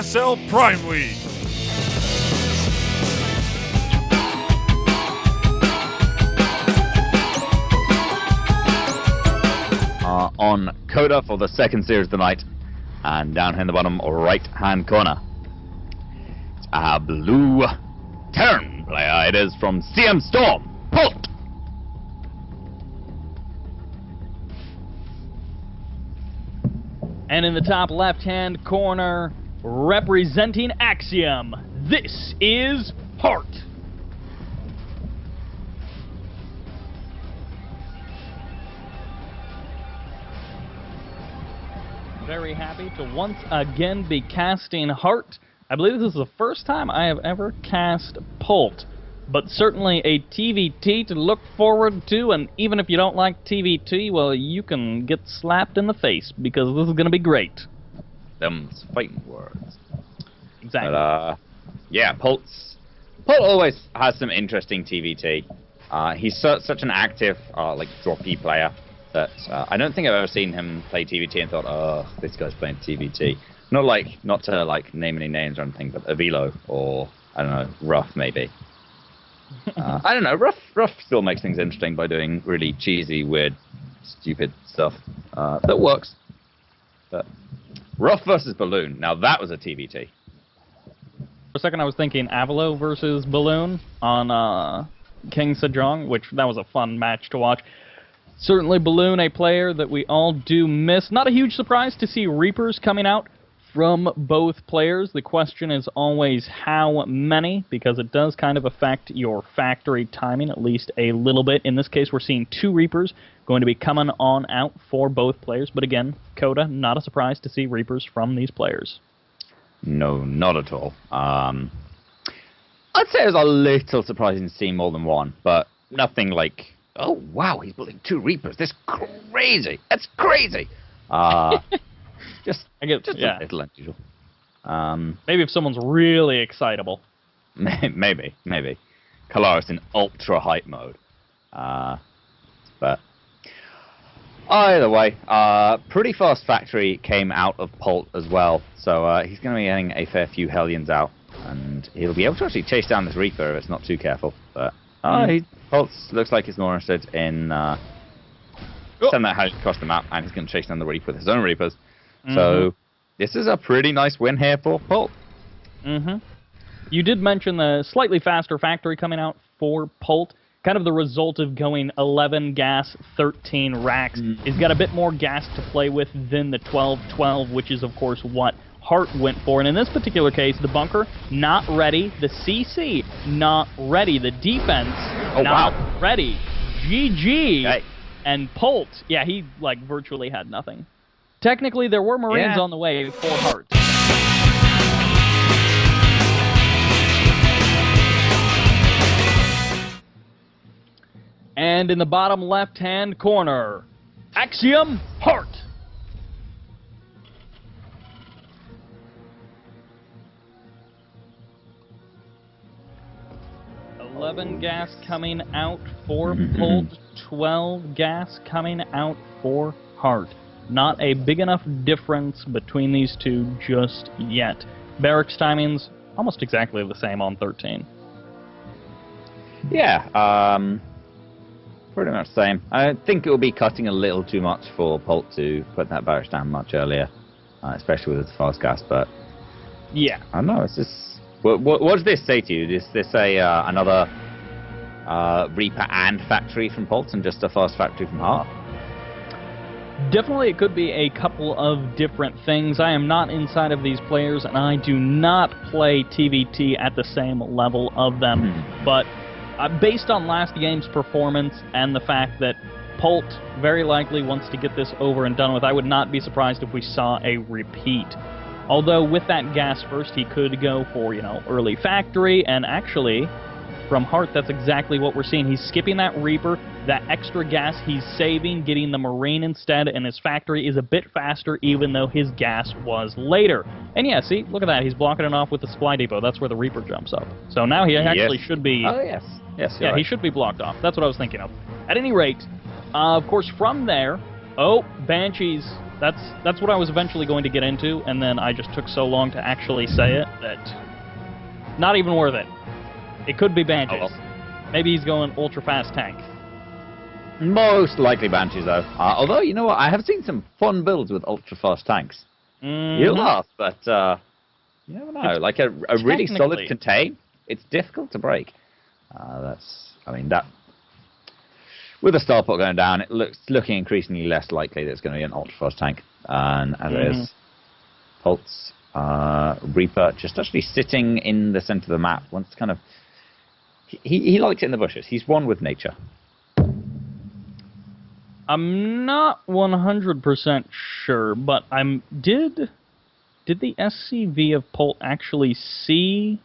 USL Prime League. On Coda for the second series of the night, and down here in the bottom right-hand corner, it's our blue Terran player. It is from CM Storm, Polt. And in the top left-hand corner, representing Axiom, this is Hart. Very happy to once again be casting Hart. I believe this is the first time I have ever cast Polt, but certainly a TVT to look forward to, and even if you don't like TVT, well, you can get slapped in the face, because this is going to be great. Them's fighting words. Exactly. But, yeah, Polt always has some interesting TVT. He's such an active, like, droppy player that I don't think I've ever seen him play TVT and thought, oh, this guy's playing TVT. Not to like name any names or anything, but Avilo or, I don't know, Ruff maybe. I don't know, Ruff still makes things interesting by doing really cheesy, weird, stupid stuff that works. But Ruff versus Balloon, now that was a TVT. For a second I was thinking Avilo versus Balloon on King Sejong, which that was a fun match to watch. Certainly Balloon, a player that we all do miss. Not a huge surprise to see Reapers coming out from both players. The question is always how many, because it does kind of affect your factory timing, at least a little bit. In this case, we're seeing 2 Reapers going to be coming on out for both players. But again, Coda, not a surprise to see Reapers from these players. No, not at all. I'd say it was a little surprising to see more than one, but nothing like, oh, wow, he's building 2 Reapers. That's crazy. That's crazy. Just a little unusual. Maybe if someone's really excitable. Maybe. Kalaris in ultra hype mode. But either way, pretty fast factory came out of Polt as well. So he's going to be getting a fair few Hellions out. And he'll be able to actually chase down this Reaper if it's not too careful. But Polt looks like he's more interested in send that Hellion across the map, and he's going to chase down the Reaper with his own Reapers. So this is a pretty nice win here for Polt. You did mention the slightly faster factory coming out for Polt. Kind of the result of going 11 gas, 13 racks. He's got a bit more gas to play with than the 12-12, which is, of course, what Hart went for. And in this particular case, the bunker, not ready. The CC, not ready. The defense, not ready. GG. Okay. And Polt, yeah, he, like, virtually had nothing. Technically, there were Marines on the way for Hart. And in the bottom left-hand corner, Axiom Hart. $11 gas coming out for Polt, 12 gas coming out for Hart. Not a big enough difference between these two just yet. Barracks timings almost exactly the same on 13. Yeah, pretty much the same. I think it will be cutting a little too much for Polt to put that barracks down much earlier, especially with its fast gas, but yeah. I don't know, it's just... What does this say to you? Does this say another Reaper and factory from Polt and just a fast factory from Hart? Definitely it could be a couple of different things. I am not inside of these players, and I do not play TVT at the same level of them. But based on last game's performance and the fact that Polt very likely wants to get this over and done with, I would not be surprised if we saw a repeat. Although with that gas first, he could go for, early factory, and actually, from Hart, that's exactly what we're seeing. He's skipping that Reaper, that extra gas he's saving, getting the Marine instead, and his factory is a bit faster, even though his gas was later. And yeah, see, look at that, he's blocking it off with the supply depot. That's where the Reaper jumps up. So now he actually should be... Oh, yes. Yes, yeah, right. He should be blocked off. That's what I was thinking of. At any rate, of course, from there... Oh, Banshees That's what I was eventually going to get into, and then I just took so long to actually say it that not even worth it. It could be Banshees. Oh, well. Maybe he's going ultra-fast tank. Most likely Banshees, though. Although, you know what? I have seen some fun builds with ultra-fast tanks. Mm-hmm. You'll laugh, but you never know. It's like a really solid contain, it's difficult to break. That with the starport going down, it looking increasingly less likely that it's going to be an ultra-fast tank. And as it is, Polt's Reaper just actually sitting in the center of the map. Once kind of he likes it in the bushes. He's one with nature. I'm not 100% sure, but did the SCV of Polt actually see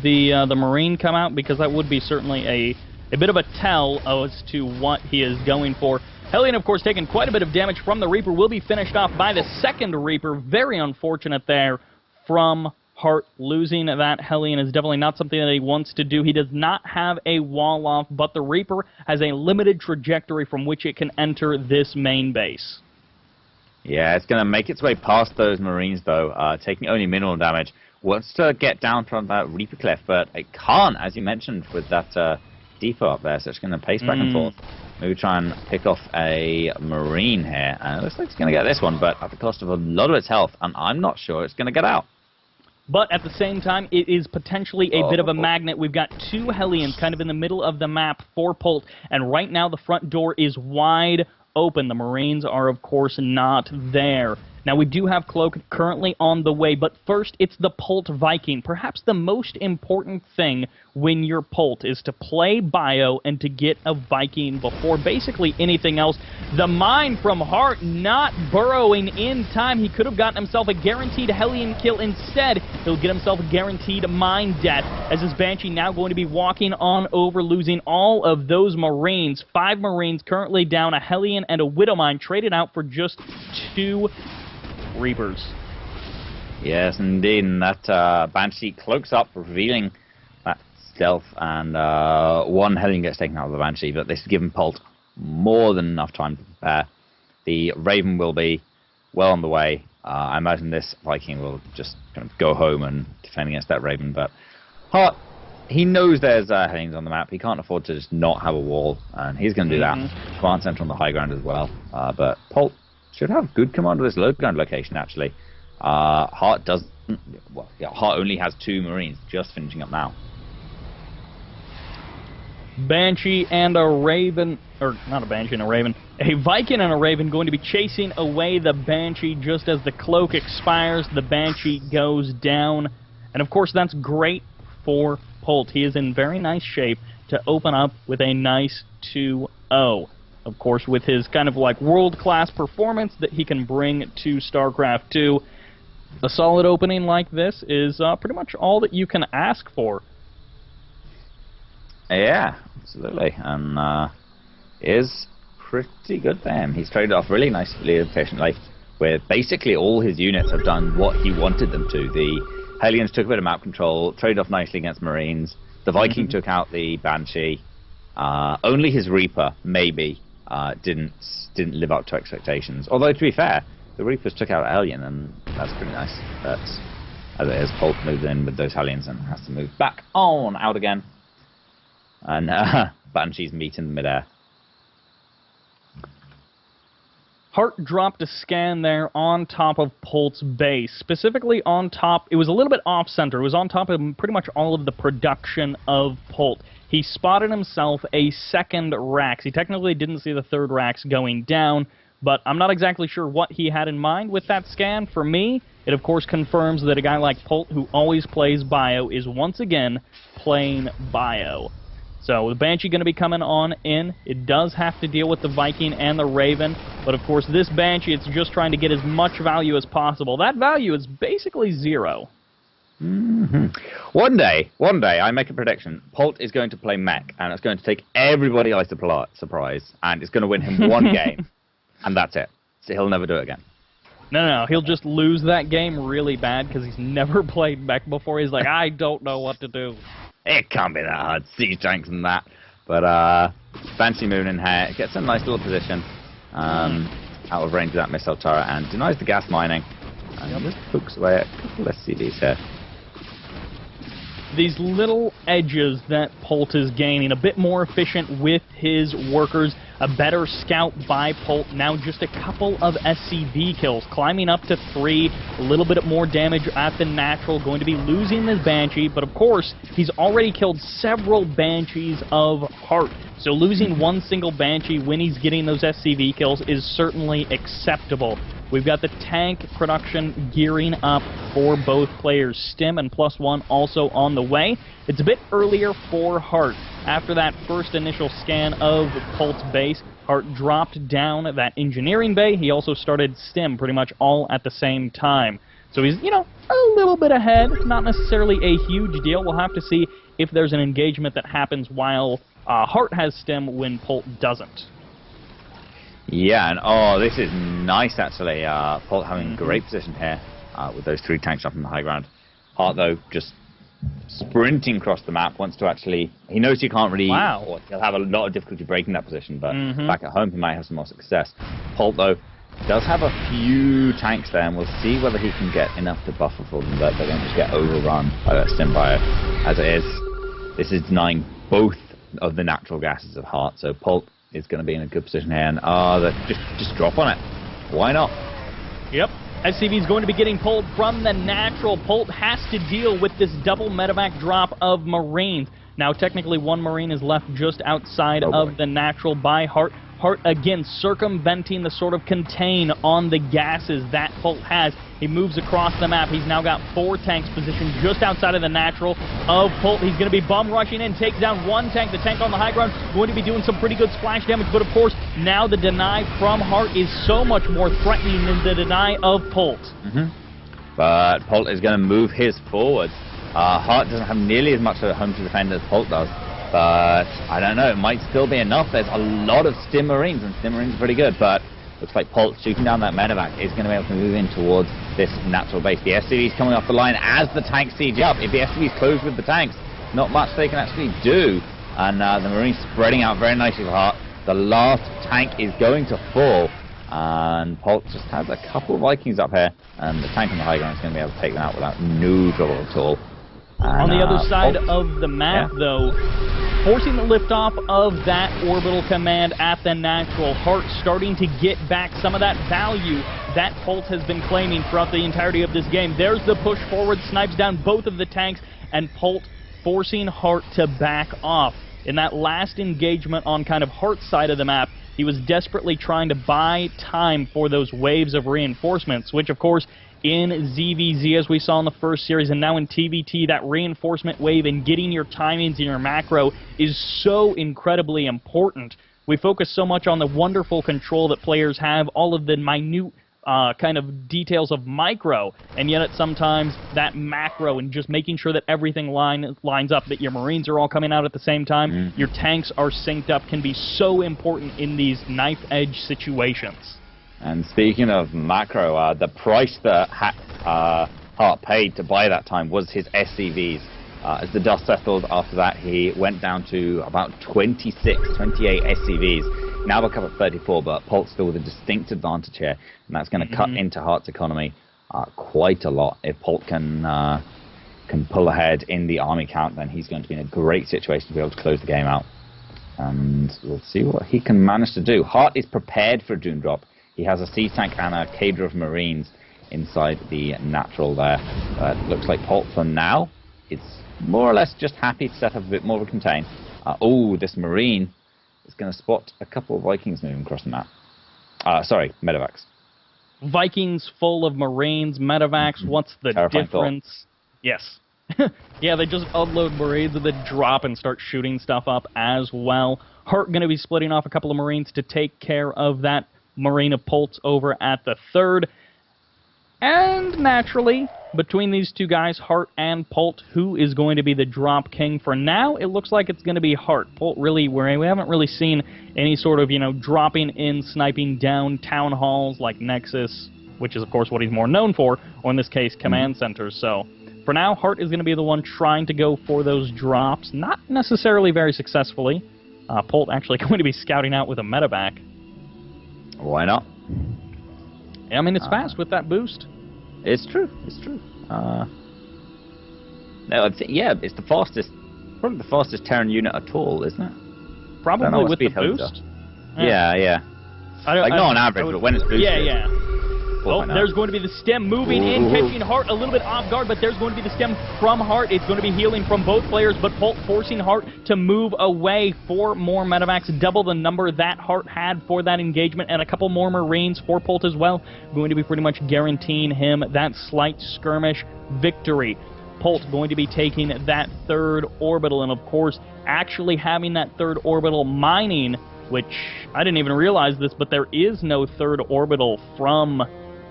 the Marine come out? Because that would be certainly a bit of a tell as to what he is going for. Hellion, of course, taking quite a bit of damage from the Reaper, will be finished off by the second Reaper. Very unfortunate there from Hart. Losing that Hellion is definitely not something that he wants to do. He does not have a wall off, but the Reaper has a limited trajectory from which it can enter this main base. Yeah, it's going to make its way past those Marines, though, taking only minimal damage. Wants to get down from that Reaper cliff, but it can't, as you mentioned, with that depot up there, so it's going to pace back and forth. Maybe try and pick off a Marine here, and it looks like it's going to get this one, but at the cost of a lot of its health, and I'm not sure it's going to get out. But at the same time, it is potentially a bit of a magnet. We've got two Hellions kind of in the middle of the map for Polt, and right now the front door is wide open. The Marines are, of course, not there. Now, we do have Cloak currently on the way, but first, it's the Polt Viking. Perhaps the most important thing when you're Polt is to play bio and to get a Viking before basically anything else. The mine from Hart not burrowing in time. He could have gotten himself a guaranteed Hellion kill. Instead, he'll get himself a guaranteed mine death, as his Banshee now going to be walking on over, losing all of those Marines. 5 Marines currently down, a Hellion and a Widowmine traded out for just 2 Reapers. Yes, indeed, and that Banshee cloaks up, revealing that stealth, and 1 Hellion gets taken out of the Banshee, but this has given Polt more than enough time to prepare. The Raven will be well on the way. I imagine this Viking will just kind of go home and defend against that Raven, but Hart, he knows there's Hellions on the map. He can't afford to just not have a wall, and he's going to do that. Command center on the high ground as well, but Polt should have good command of this low ground location, actually. Hart doesn't... Well, yeah, Hart only has 2 Marines, just finishing up now. Banshee and a Raven... Or, not a Banshee and a Raven. A Viking and a Raven going to be chasing away the Banshee just as the Cloak expires. The Banshee goes down. And, of course, that's great for Polt. He is in very nice shape to open up with a nice 2-0. Of course, with his kind of like world-class performance that he can bring to StarCraft 2, a solid opening like this is pretty much all that you can ask for. Yeah, absolutely, and is pretty good for him. He's traded off really nicely and efficiently, where basically all his units have done what he wanted them to. The Hellions took a bit of map control, traded off nicely against Marines. The Viking took out the Banshee. Only his Reaper, maybe, didn't live up to expectations. Although, to be fair, the Reapers took out a Hellion, and that's pretty nice. But as it is, Polt moves in with those Hellions and has to move back on out again. And Banshees meet in the midair. Hart dropped a scan there on top of Polt's base. Specifically on top, it was a little bit off-center. It was on top of pretty much all of the production of Polt. He spotted himself a second Rax. He technically didn't see the third Rax going down, but I'm not exactly sure what he had in mind with that scan. For me, it of course confirms that a guy like Polt, who always plays bio, is once again playing bio. So the Banshee going to be coming on in. It does have to deal with the Viking and the Raven, but of course this Banshee, it's just trying to get as much value as possible. That value is basically 0. One day, I make a prediction. Polt is going to play mech, and it's going to take everybody by surprise, and it's going to win him 1 game, and that's it. So he'll never do it again. No, he'll just lose that game really bad because he's never played mech before. He's like, I don't know what to do. It can't be that hard. Siege tanks and that. But Banshee moving in here. It gets a nice little position. out of range of that missile turret and denies the gas mining. And just pokes away at a couple of SCVs here. These little edges that Polt is gaining, a bit more efficient with his workers, a better scout by Polt, now just a couple of SCV kills, climbing up to 3, a little bit more damage at the natural, going to be losing this Banshee, but of course, he's already killed several Banshees of Heart, so losing one single Banshee when he's getting those SCV kills is certainly acceptable. We've got the tank production gearing up for both players. Stim and +1 also on the way. It's a bit earlier for Hart. After that first initial scan of Polt's base, Hart dropped down that engineering bay. He also started Stim pretty much all at the same time. So he's, you know, a little bit ahead. Not necessarily a huge deal. We'll have to see if there's an engagement that happens while Hart has Stim when Polt doesn't. Yeah, and oh, this is nice actually. Polt having great position here with those 3 tanks up on the high ground. Hart, though, just sprinting across the map, wants to actually... He knows he can't really... Wow. Or he'll have a lot of difficulty breaking that position, but back at home he might have some more success. Polt, though, does have a few tanks there, and we'll see whether he can get enough to buffer for them, but they're going to just get overrun by that Stim Bio. As it is, this is denying both of the natural gases of Hart, so Polt is going to be in a good position here, and just drop on it. Why not? Yep. SCV is going to be getting pulled from the natural. Polt has to deal with this double medevac drop of Marines. Now, technically, 1 Marine is left just outside of the natural by Hart. Hart, again, circumventing the sort of contain on the gases that Polt has. He moves across the map. He's now got 4 tanks positioned just outside of the natural of Polt. He's going to be bum rushing in, takes down 1 tank. The tank on the high ground going to be doing some pretty good splash damage. But, of course, now the deny from Hart is so much more threatening than the deny of Polt. But Polt is going to move his forwards. Hart doesn't have nearly as much of a home to defend as Polt does. But I don't know, it might still be enough. There's a lot of Stim Marines, and Stim Marines are pretty good, but looks like Polt shooting down that medevac is going to be able to move in towards this natural base. The SCV's coming off the line as the tanks siege up. If the SCV's close with the tanks, not much they can actually do. And the Marines spreading out very nicely for Hart. The last tank is going to fall, and Polt just has a couple of Vikings up here, and the tank on the high ground is going to be able to take them out without no trouble at all. And, on the other side of the map, though, forcing the liftoff of that orbital command at the natural. Hart starting to get back some of that value that Polt has been claiming throughout the entirety of this game. There's the push forward, snipes down both of the tanks, and Polt forcing Hart to back off. In that last engagement on kind of Hart's side of the map, he was desperately trying to buy time for those waves of reinforcements, which, of course, in ZVZ, as we saw in the first series, and now in TVT, that reinforcement wave and getting your timings and your macro is so incredibly important. We focus so much on the wonderful control that players have, all of the minute kind of details of micro, and yet at sometimes that macro and just making sure that everything lines up, that your Marines are all coming out at the same time, your tanks are synced up, can be so important in these knife-edge situations. And speaking of macro, the price that Hart paid to buy that time was his SCVs. As the dust settled after that, he went down to about 28 SCVs. Now back up at 34, but Polt still with a distinct advantage here, and that's going to cut into Hart's economy quite a lot. If Polt can pull ahead in the army count, then he's going to be in a great situation to be able to close the game out. And we'll see what he can manage to do. Hart is prepared for a Doom Drop. He has a sea tank and a cadre of Marines inside the natural there. Looks like Polt for now is more or less just happy to set up a bit more of a contain. Oh, this Marine is going to spot a couple of Vikings moving across the map. Sorry, medevacs. Vikings full of Marines, medevacs, what's the Terrifying difference? Thought. Yes. Yeah, they just unload Marines and then drop and start shooting stuff up as well. Hart going to be splitting off a couple of Marines to take care of that Marine of Polt's over at the 3rd. And naturally, between these two guys, Hart and Polt, who is going to be the drop king? For now, it looks like it's going to be Hart. Polt really, we haven't really seen any sort of, dropping in, sniping down town halls like Nexus, which is, of course, what he's more known for, or in this case, command centers. So, for now, Hart is going to be the one trying to go for those drops, not necessarily very successfully. Polt actually going to be scouting out with a medevac. Why not? I mean, it's fast with that boost. It's true. It's true. No, yeah, it's the fastest, probably the fastest Terran unit at all, isn't it? Probably with the boost. Yeah. Like not on average, but when it's boosted. Yeah. Oh, there's going to be the stem moving in, catching Hart a little bit off guard, but there's going to be the stem from Hart. It's going to be healing from both players, but Polt forcing Hart to move away. 4 more medevacs, double the number that Hart had for that engagement, and a couple more Marines for Polt as well. Going to be pretty much guaranteeing him that slight skirmish victory. Polt going to be taking that 3rd orbital, and of course, actually having that 3rd orbital mining, which I didn't even realize this, but there is no 3rd orbital from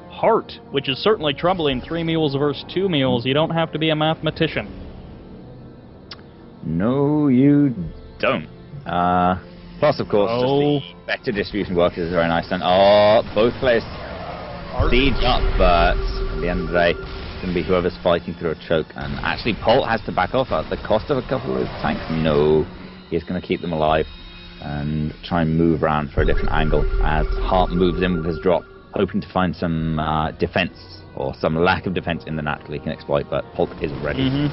Hart, which is certainly troubling. 3 mules versus 2 mules. You don't have to be a mathematician. No, you don't. Plus, of course, just the vector distribution work is very nice. And both players siege up, but at the end of the day, it's going to be whoever's fighting through a choke. And actually, Polt has to back off at the cost of a couple of tanks. No, he's going to keep them alive and try and move around for a different angle as Hart moves in with his drop, hoping to find some defense or some lack of defense in the natural he can exploit, but Polt is ready.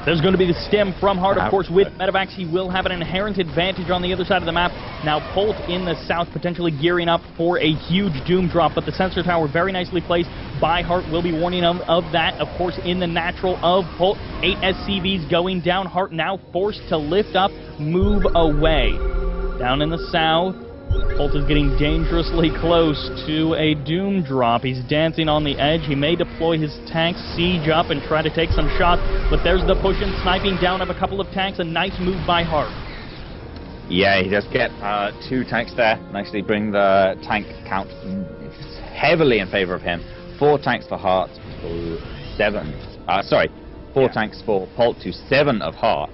There's going to be the stem from Hart, of course. With medevacs, he will have an inherent advantage on the other side of the map. Now, Polt in the south potentially gearing up for a huge doom drop, but the sensor tower very nicely placed by Hart will be warning of that. Of course, in the natural of Polt, 8 SCVs going down. Hart now forced to lift up, move away. Down in the south, Polt is getting dangerously close to a doom drop. He's dancing on the edge. He may deploy his tanks, siege up, and try to take some shots, but there's the push and sniping down of a couple of tanks. A nice move by Hart. Yeah, he does get 2 tanks there. Nicely bring the tank count heavily in favor of him. 4 tanks for Hart to 7. 4 tanks for Polt to 7 of Hart.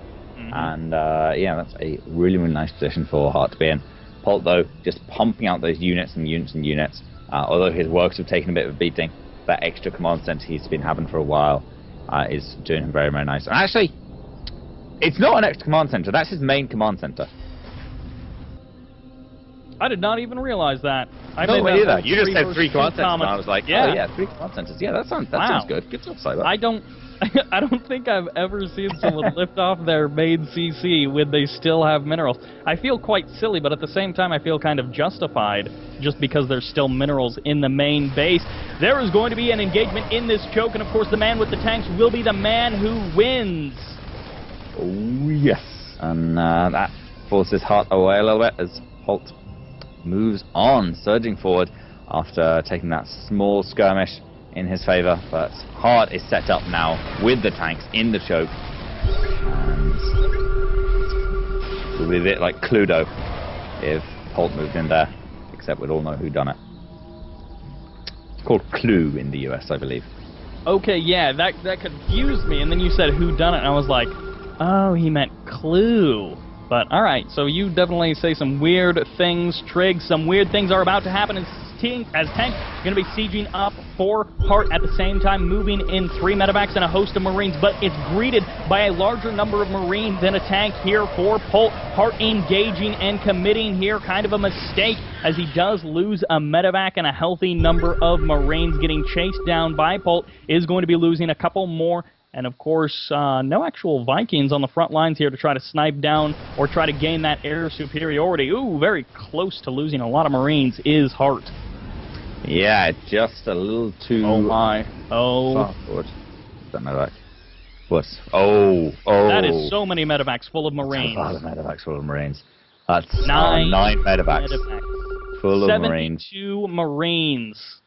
And yeah, that's a really, really nice position for Hart to be in. Polt, though, just pumping out those units and units and units. Although his works have taken a bit of a beating, that extra command center he's been having for a while is doing him very, very nice. And actually, it's not an extra command center. That's his main command center. I did not even realize that. No, me either. You just said 3 command centers, and I was like, oh yeah, 3 command centers. Yeah, that sounds good. Good job, Cyber. I don't think I've ever seen someone lift off their main CC when they still have minerals. I feel quite silly, but at the same time I feel kind of justified just because there's still minerals in the main base. There is going to be an engagement in this choke, and of course the man with the tanks will be the man who wins. Oh yes, and that forces Hart away a little bit as Polt moves on, surging forward after taking that small skirmish in his favor, but Hart is set up now with the tanks in the choke, and it would be a bit like Cluedo if Polt moved in there, except we'd all know who done it. It's called Clue in the US, I believe. Okay, yeah, that confused me, and then you said who done it, and I was like, oh, he meant Clue. But alright, so you definitely say some weird things, Trig. Some weird things are about to happen as Tank going to be sieging up for Hart at the same time, moving in 3 medevacs and a host of Marines, but it's greeted by a larger number of Marines than a tank here for Polt. Hart engaging and committing here, kind of a mistake, as he does lose a medevac and a healthy number of Marines. Getting chased down by Polt, is going to be losing a couple more. And, of course, no actual Vikings on the front lines here to try to snipe down or try to gain that air superiority. Ooh, very close to losing a lot of Marines is Hart. Yeah, just a little too... Oh, my. Oh. Far forward. That medevac. What? Oh. That is so many medevacs full of Marines. That's a lot of medevacs full of Marines. That's 9 medevacs full of Marines. 72 Marines.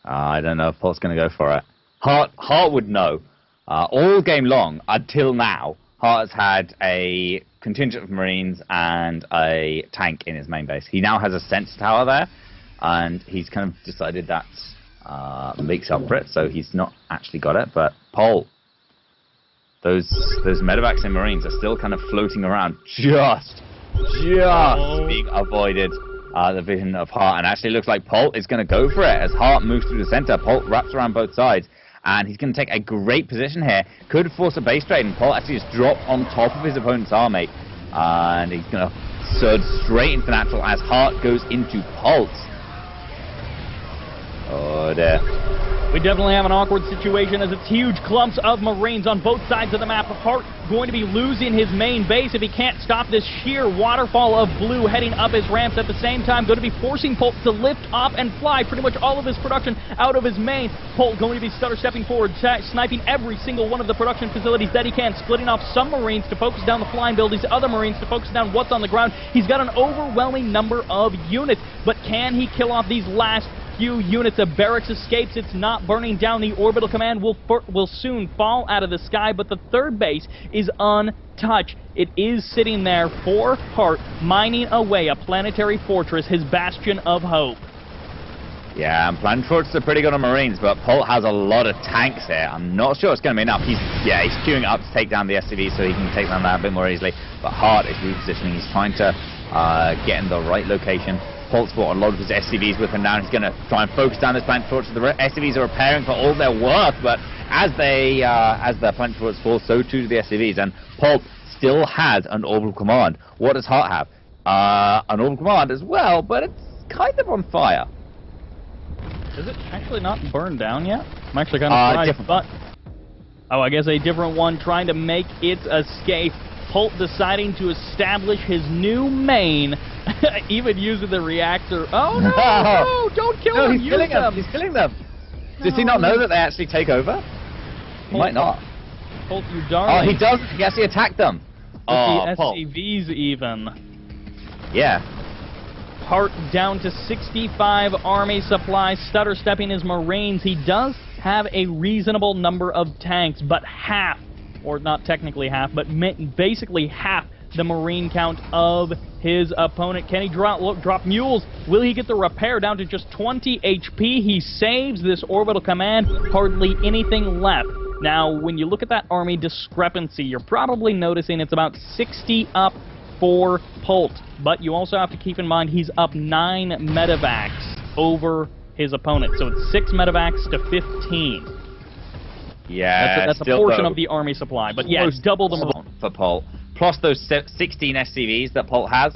I don't know if Polt's going to go for it. Hart would know. All game long, until now, Hart has had a contingent of Marines and a tank in his main base. He now has a sense tower there, and he's kind of decided that makes up for it, so he's not actually got it. But Polt, those medevacs and Marines are still kind of floating around, just being avoided. The vision of Hart, and actually looks like Polt is going to go for it as Hart moves through the center. Polt wraps around both sides, and he's going to take a great position here. Could force a base trade, and Polt actually just dropped on top of his opponent's army, and he's going to surge straight into natural as Hart goes into Polt. Oh dear. We definitely have an awkward situation as it's huge clumps of Marines on both sides of the map. Hart going to be losing his main base if he can't stop this sheer waterfall of blue heading up his ramps. At the same time, going to be forcing Polt to lift off and fly pretty much all of his production out of his main. Polt going to be stutter stepping forward, sniping every single one of the production facilities that he can, splitting off some Marines to focus down the flying buildings, other Marines to focus down what's on the ground. He's got an overwhelming number of units, but can he kill off these last few units of barracks? Escapes? It's not burning down. The orbital command will soon fall out of the sky, but the third base is untouched. It is sitting there for Hart, mining away a planetary fortress, his bastion of hope. Yeah, and Planet Fortress are pretty good on Marines, but Polt has a lot of tanks here. I'm not sure it's going to be enough. He's queuing up to take down the SCV so he can take them down a bit more easily, but Hart is repositioning. He's trying to get in the right location. Polt's brought a lot of his SCVs with him now. He's going to try and focus down this Planet Fortress. The SCVs are repairing for all their worth, but as the Planet Fortress falls, so too do the SCVs. And Polt still has an orbital command. What does Hart have? An orbital command as well, but it's kind of on fire. Is it actually not burned down yet? I'm actually kind of surprised, but oh, I guess a different one trying to make its escape. Polt deciding to establish his new main, even using the reactor. Oh no, no, don't kill them! He's killing them! He's killing them! Does he not know that they actually take over? He might not. Polt, you darling. Oh, he does! Yes, he attacked them! Oh, the SCVs even. Yeah. Hart down to 65 army supplies, stutter stepping his Marines. He does have a reasonable number of tanks, but half, or not technically half, but basically half the Marine count of his opponent. Can he drop mules? Will he get the repair down to just 20 HP? He saves this orbital command, hardly anything left. Now, when you look at that army discrepancy, you're probably noticing it's about 60 up for Polt, but you also have to keep in mind he's up 9 medevacs over his opponent, so it's 6 medevacs to 15. Yeah, that's a portion of the army supply, but yeah, it's double the Marine. For Polt. Plus those 16 SCVs that Polt has,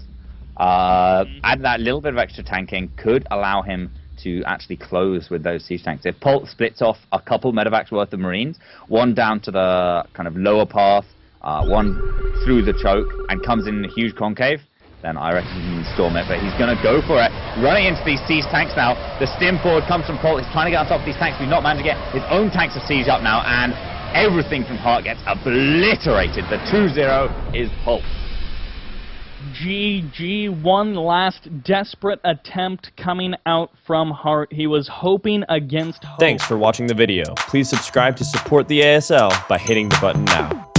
add that little bit of extra tanking could allow him to actually close with those siege tanks. If Polt splits off a couple medevacs worth of Marines, one down to the kind of lower path, one through the choke, and comes in a huge concave, then I reckon he can storm it, but he's going to go for it. Running into these siege tanks now. The stim forward comes from Polt. He's trying to get on top of these tanks. We've not managed to get his own tanks of siege up now, and everything from Hart gets obliterated. The 2-0 is Polt. GG, one last desperate attempt coming out from Hart. He was hoping against hope. Thanks for watching the video. Please subscribe to support the ASL by hitting the button now.